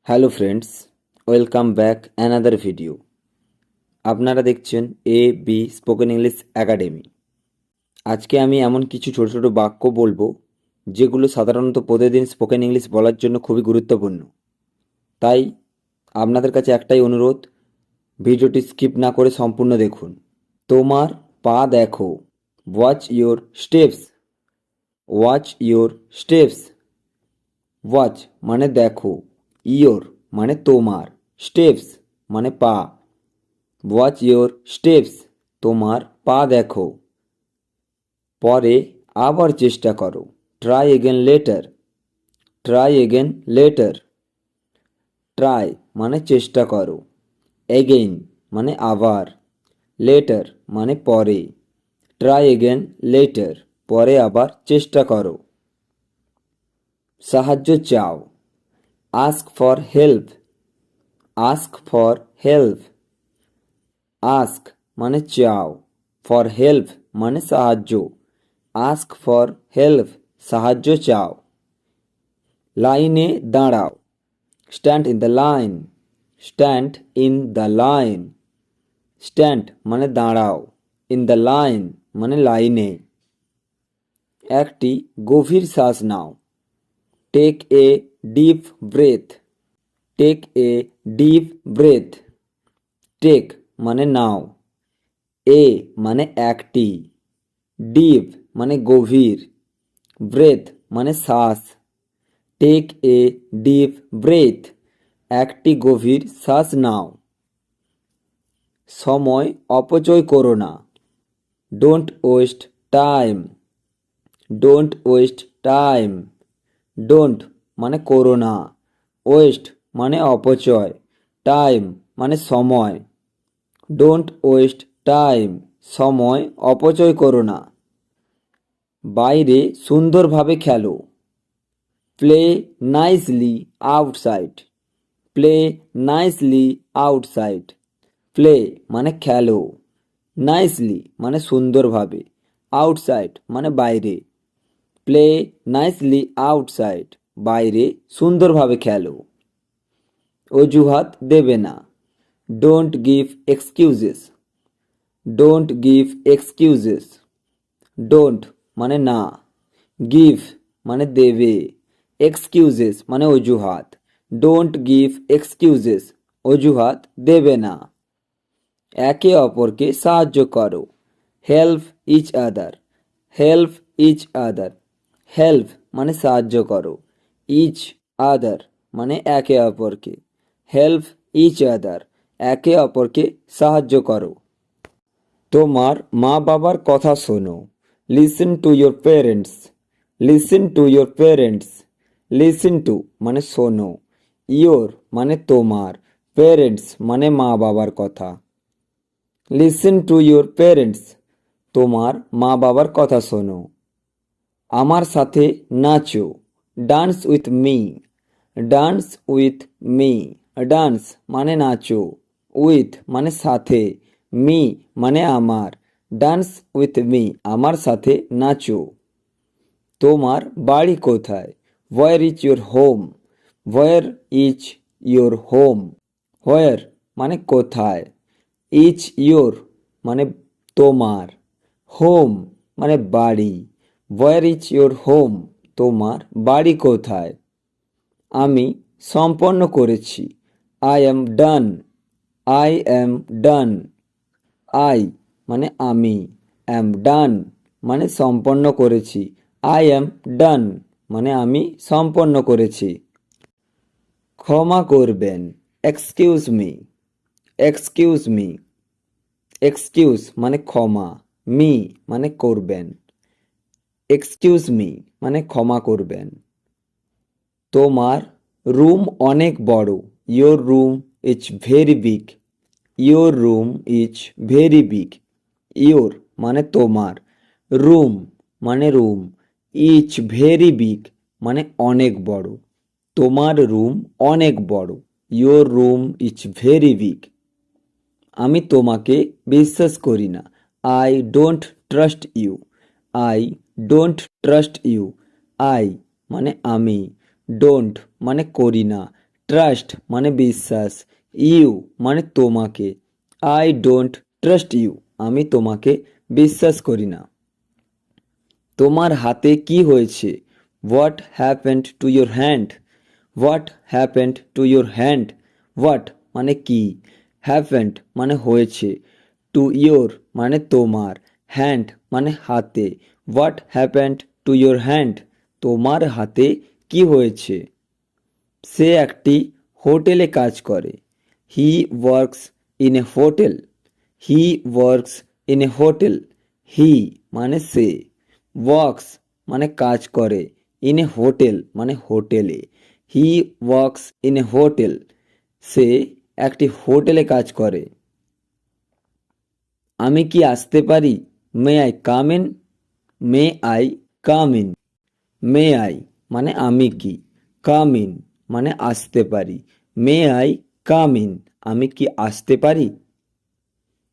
Hello friends, welcome back another video. আপনারা দেখছেন B spoken English academy. আজকে আমি এমন কিছু ছোট ছোট বাক্য বলবো যেগুলো সাধারণত প্রতিদিন স্পোকেন ইংলিশ বলার জন্য খুবই গুরুত্বপূর্ণ। তাই আপনাদের কাছে একটাই অনুরোধ, ভিডিওটি স্কিপ না করে সম্পূর্ণ দেখুন। তোমার পা দেখো, watch your steps. Watch your steps. Watch মানে দেখো, ইয়োর মানে তোমার, স্টেপস মানে পা। ওয়াচ ইয়োর স্টেপস, তোমার পা দেখো। পরে আবার চেষ্টা করো, try again letter. Try again letter. Try মানে চেষ্টা করো, এগেইন মানে আবার, লেটার মানে পরে। ট্রাই এগেন লেটার, পরে আবার চেষ্টা করো। সাহায্য চাও, ask for help. Ask for help. Ask মানে চাও, ফর হেল্প মানে সাহায্য। আস্ক ফর হেল্প, সাহায্য চাও। লাইনে দাঁড়াও, stand in the line. Stand in the line. Stand মানে দাঁড়াও, ইন দ্য লাইন মানে লাইনে। একটি গভীর শ্বাস নাও, take a deep breath. Take a deep breath. Take মানে নাও, এ মানে একটি, ডিপ মানে গভীর, ব্রেথ মানে শ্বাস। টেক এ ডিপ ব্রেথ, একটি গভীর শ্বাস নাও। সময় অপচয় করো না, don't waste time. Don't waste time. Don't মানে করো না, ওয়েস্ট মানে অপচয়, টাইম মানে সময়। ডোন্ট ওয়েস্ট টাইম, সময় অপচয় করো না। বাইরে সুন্দরভাবে খেলো, play nicely outside. Play nicely outside. Play মানে খেলো, নাইসলি মানে সুন্দরভাবে, আউটসাইড মানে বাইরে। প্লে নাইসলি আউটসাইড, বাইরে সুন্দরভাবে খেলো। অজুহাত দেবে না, don't give excuses. Don't give excuses. Don't মানে না, গিভ মানে দেবে, এক্সকিউজেস মানে অজুহাত। ডোন্ট গিভ এক্সকিউজেস, অজুহাত দেবে না। একে অপরকে সাহায্য করো, help each other. Help each other. Help মানে সাহায্য করো, ইচ আদার মানে একে অপরকে। হেল্প ইচ আদার, একে অপরকে সাহায্য করো। তোমার মা বাবার কথা শোনো, listen to your parents. Listen to your parents. Listen to মানে শোনো, ইয়োর মানে তোমার, পেরেন্টস মানে মা বাবার কথা। লিসেন টু ইয়োর পেরেন্টস, তোমার মা বাবার কথা শোনো। আমার সাথে নাচো, dance with me. Dance with me. Dance মানে নাচো, উইথ মানে সাথে, মি মানে আমার। ডান্স উইথ মি, আমার সাথে নাচো। তোমার বাড়ি কোথায়, where is your home. Where is your home. Where মানে কোথায়, ইজ ইয়োর মানে তোমার, হোম মানে বাড়ি। হোয়ার ইজ ইয়োর হোম, তোমার বাড়ি কোথায়। আমি সম্পন্ন করেছি, I am done. I am done. I মানে আমি, অ্যাম ডান মানে সম্পন্ন করেছি। আই অ্যাম ডান মানে আমি সম্পন্ন করেছি। ক্ষমা করবেন, excuse me. Excuse me. Excuse মানে ক্ষমা, মি মানে করবেন। এক্সকিউজ মি মানে ক্ষমা করবেন। তোমার রুম অনেক বড়, your room is very big. Your room is very big. Your মানে তোমার, রুম মানে রুম, ইজ ভেরি বিগ মানে অনেক বড়। তোমার রুম অনেক বড়, your room is very big. আমি তোমাকে বিশ্বাস করি না, I don't trust you. I don't trust you. I মানে আমি, ডোন্ট মানে করি না, ট্রাস্ট মানে বিশ্বাস, ইউ মানে তোমাকে, আই ডোন্ট ট্রাস্ট ইউ আমি তোমাকে বিশ্বাস করি না। তোমার হাতে কি হয়েছে? What happened to your hand? What happened to your hand? What মানে কি, হ্যাপেন্ড মানে হয়েছে, টু ইয়োর মানে তোমার, হ্যান্ড মানে হাতে। What happened to your hand? তোমার হাতে কি হয়েছে? সে একটি হোটেলে কাজ করে। He works in a hotel. He works in a hotel. He মানে সে, ওয়ার্কস মানে কাজ করে, ইন এ হোটেল মানে হোটেলে। He works in a hotel. সে একটি হোটেলে কাজ করে। আমি কি আসতে পারি? May I come in? May I come in? May I মানে আমি কি, কাম ইন মানে আসতে পারি। মে আই কাম ইন আমি কি আসতে পারি?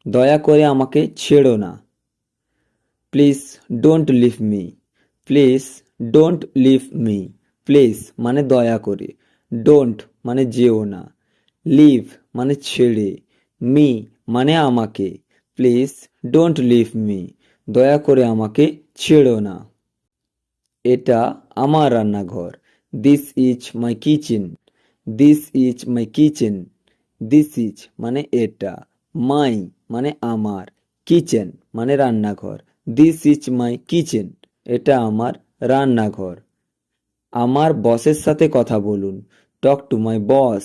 দয়া করে আমাকে ছেড়ো না। Please don't leave me. Please don't leave me. Please মানে দয়া করে, ডোন্ট মানে যেও না, লিভ মানে ছেড়ে, মি মানে আমাকে। প্লিজ ডোন্ট লিভ মি দয়া করে আমাকে ছেড়ো না। এটা আমার রান্নাঘর। This is my kitchen. This is my kitchen. This is মানে এটা, মাই মানে আমার, কিচেন মানে রান্নাঘর। দিস ইজ মাই কিচেন এটা আমার রান্নাঘর। আমার বসের সাথে কথা বলুন। Talk to my boss.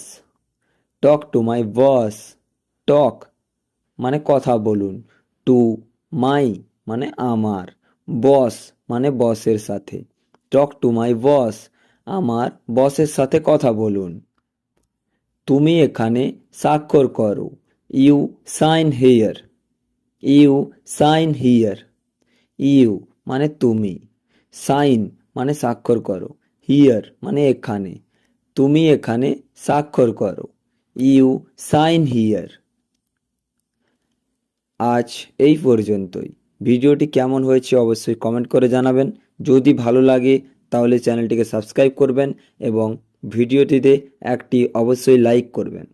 Talk to my বস। টক মানে কথা বলুন, টু মাই মানে আমার, বস মানে বসের সাথে। টক টু মাই বস আমার বসের সাথে কথা বলুন। তুমি এখানে স্বাক্ষর করো। You sign here. You sign here. You মানে তুমি, সাইন মানে স্বাক্ষর করো, হিয়ার মানে এখানে। তুমি এখানে স্বাক্ষর করো। You sign here. আজ এই পর্যন্তই। ভিডিওটি কেমন হয়েছে অবশ্যই কমেন্ট করে জানাবেন। যদি ভালো লাগে তাহলে চ্যানেলটিকে সাবস্ক্রাইব করবেন এবং ভিডিওটিতে একটি অবশ্যই লাইক করবেন।